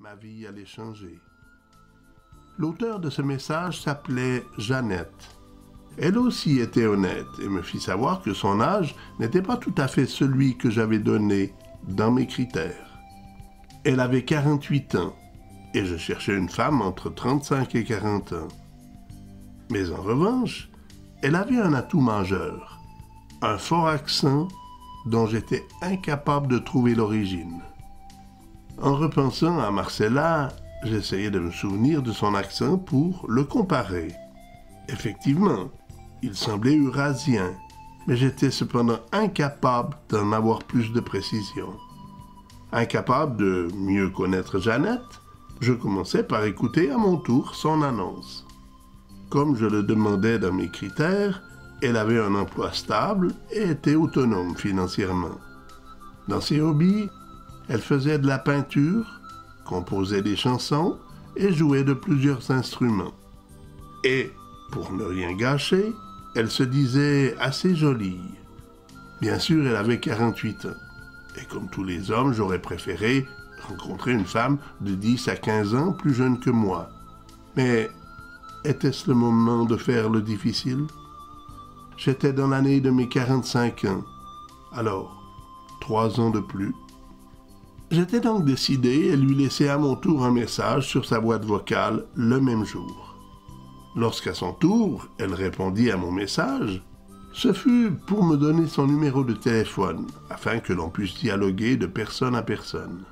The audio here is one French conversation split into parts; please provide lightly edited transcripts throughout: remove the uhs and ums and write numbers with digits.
ma vie allait changer. L'auteur de ce message s'appelait Jeannette. Elle aussi était honnête et me fit savoir que son âge n'était pas tout à fait celui que j'avais donné dans mes critères. Elle avait 48 ans et je cherchais une femme entre 35 et 40 ans. Mais en revanche, elle avait un atout majeur, un fort accent dont j'étais incapable de trouver l'origine. En repensant à Marcella, j'essayais de me souvenir de son accent pour le comparer. Effectivement, il semblait eurasien, mais j'étais cependant incapable d'en avoir plus de précision. Incapable de mieux connaître Jeannette, je commençais par écouter à mon tour son annonce. Comme je le demandais dans mes critères, elle avait un emploi stable et était autonome financièrement. Dans ses hobbies, elle faisait de la peinture, composait des chansons et jouait de plusieurs instruments. Et, pour ne rien gâcher, elle se disait assez jolie. Bien sûr, elle avait 48 ans. Et comme tous les hommes, j'aurais préféré rencontrer une femme de 10 à 15 ans plus jeune que moi. Mais était-ce le moment de faire le difficile? J'étais dans l'année de mes 45 ans. Alors, 3 ans de plus. J'étais donc décidé à lui laisser à mon tour un message sur sa boîte vocale le même jour. Lorsqu'à son tour, elle répondit à mon message, ce fut pour me donner son numéro de téléphone, afin que l'on puisse dialoguer de personne à personne.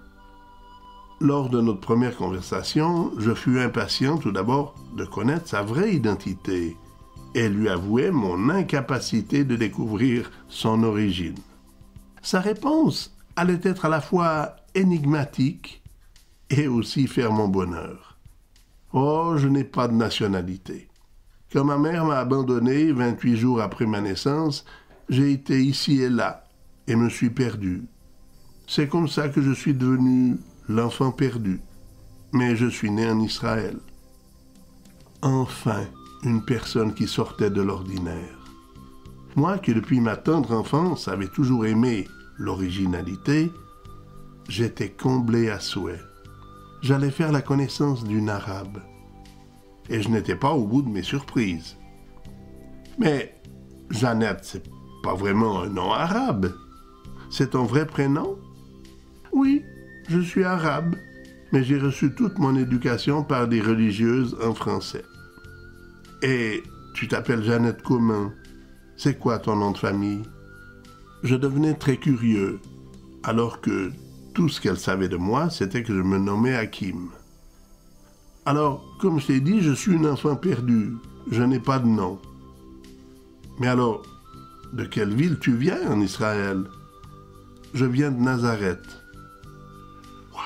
Lors de notre première conversation, je fus impatient tout d'abord de connaître sa vraie identité et lui avouai mon incapacité de découvrir son origine. Sa réponse allait être à la fois énigmatique et aussi faire mon bonheur. Oh, je n'ai pas de nationalité. Quand ma mère m'a abandonné 28 jours après ma naissance, j'ai été ici et là et me suis perdu. C'est comme ça que je suis devenu l'enfant perdu. Mais je suis né en Israël. Enfin, une personne qui sortait de l'ordinaire. Moi qui depuis ma tendre enfance avais toujours aimé l'originalité, j'étais comblé à souhait. J'allais faire la connaissance d'une arabe. Et je n'étais pas au bout de mes surprises. Mais Jeannette, c'est pas vraiment un nom arabe. C'est ton vrai prénom? Oui, je suis arabe, mais j'ai reçu toute mon éducation par des religieuses en français. Et tu t'appelles Jeannette comment? C'est quoi ton nom de famille? Je devenais très curieux, alors que tout ce qu'elle savait de moi, c'était que je me nommais Hakim. Alors, comme je t'ai dit, je suis une enfant perdue. Je n'ai pas de nom. Mais alors, de quelle ville tu viens en Israël? Je viens de Nazareth. Wow!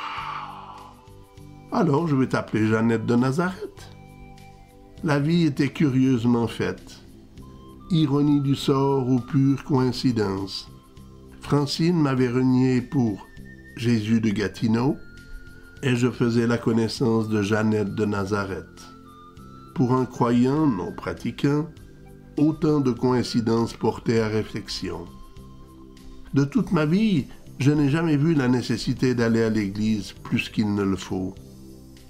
Alors, je vais t'appeler Jeannette de Nazareth. La vie était curieusement faite. Ironie du sort ou pure coïncidence. Francine m'avait renié pour Jésus de Gatineau, et je faisais la connaissance de Jeannette de Nazareth. Pour un croyant non pratiquant, autant de coïncidences portaient à réflexion. De toute ma vie, je n'ai jamais vu la nécessité d'aller à l'église plus qu'il ne le faut.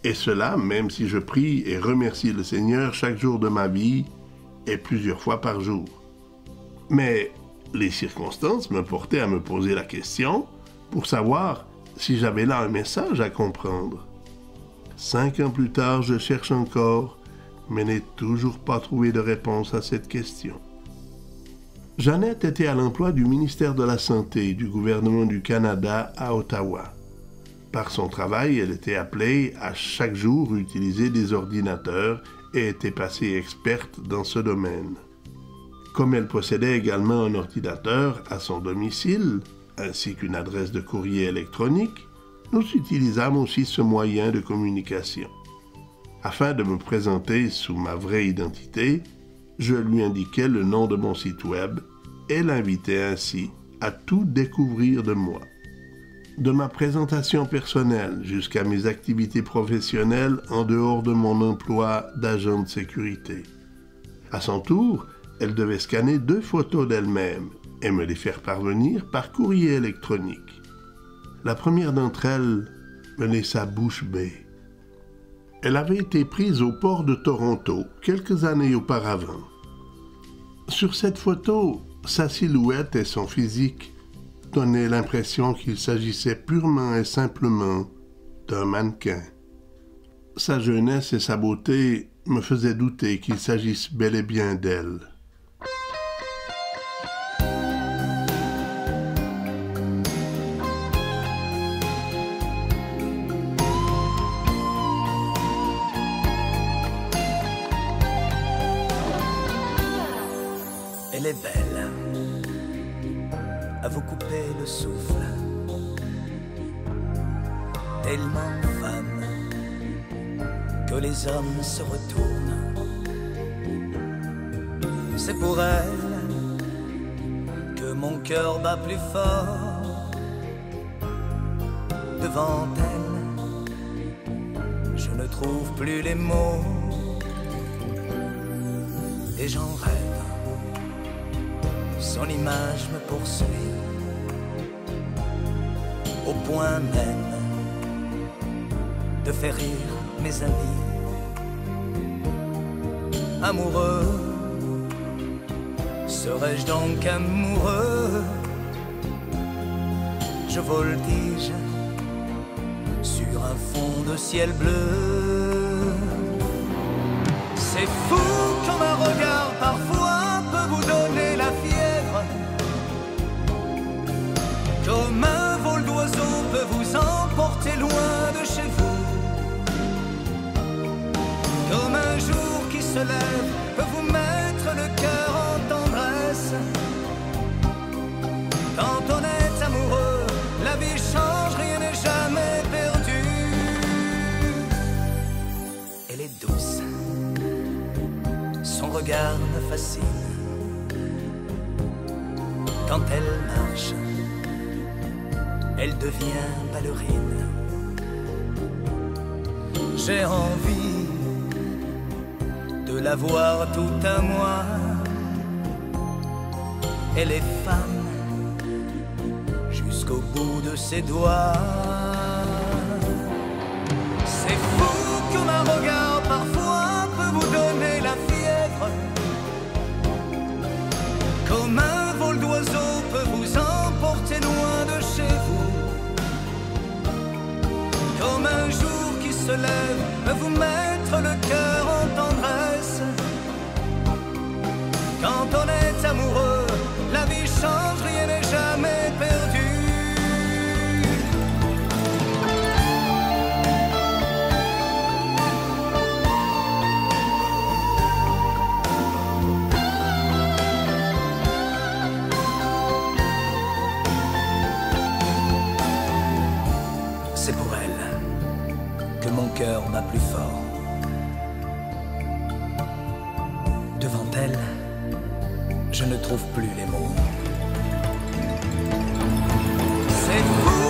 Et cela, même si je prie et remercie le Seigneur chaque jour de ma vie, et plusieurs fois par jour. Mais les circonstances me portaient à me poser la question pour savoir si j'avais là un message à comprendre. 5 ans plus tard, je cherche encore, mais n'ai toujours pas trouvé de réponse à cette question. Jeannette était à l'emploi du ministère de la Santé du gouvernement du Canada à Ottawa. Par son travail, elle était appelée à chaque jour utiliser des ordinateurs et était passée experte dans ce domaine. Comme elle possédait également un ordinateur à son domicile, ainsi qu'une adresse de courrier électronique, nous utilisâmes aussi ce moyen de communication. Afin de me présenter sous ma vraie identité, je lui indiquais le nom de mon site web et l'invitais ainsi à tout découvrir de moi. De ma présentation personnelle jusqu'à mes activités professionnelles en dehors de mon emploi d'agent de sécurité. À son tour, elle devait scanner 2 photos d'elle-même et me les faire parvenir par courrier électronique. La première d'entre elles me laissa bouche bée. Elle avait été prise au port de Toronto quelques années auparavant. Sur cette photo, sa silhouette et son physique donnaient l'impression qu'il s'agissait purement et simplement d'un mannequin. Sa jeunesse et sa beauté me faisaient douter qu'il s'agisse bel et bien d'elle. Elle est belle, à vous couper le souffle, tellement femme que les hommes se retournent. C'est pour elle que mon cœur bat plus fort. Devant elle, je ne trouve plus les mots et j'en rêve. Son image me poursuit au point même de faire rire mes amis. Amoureux, serais-je donc amoureux? Je voltige sur un fond de ciel bleu. C'est fou comme un regard parfois peut vous donner la fièvre, comme un vol d'oiseau peut vous emporter loin de chez vous, comme un jour qui se lève peut vous mettre le cœur en tendresse. Quand on est amoureux, la vie change, rien n'est jamais perdu. Elle est douce, son regard me fascine. Quand elle marche, elle devient ballerine. J'ai envie de la voir tout à moi. Elle est femme jusqu'au bout de ses doigts. C'est fou comme un regard parfois peut vous donner la fièvre, comme un vol d'oiseau peut vous emporter loin de chez vous, comme un jour qui se lève peut vous mettre le cœur en tendresse. Quand on est amoureux, la vie change, rien n'est jamais perdu. C'est pour elle que mon cœur bat plus fort. Devant elle, je ne trouve plus les mots. C'est fou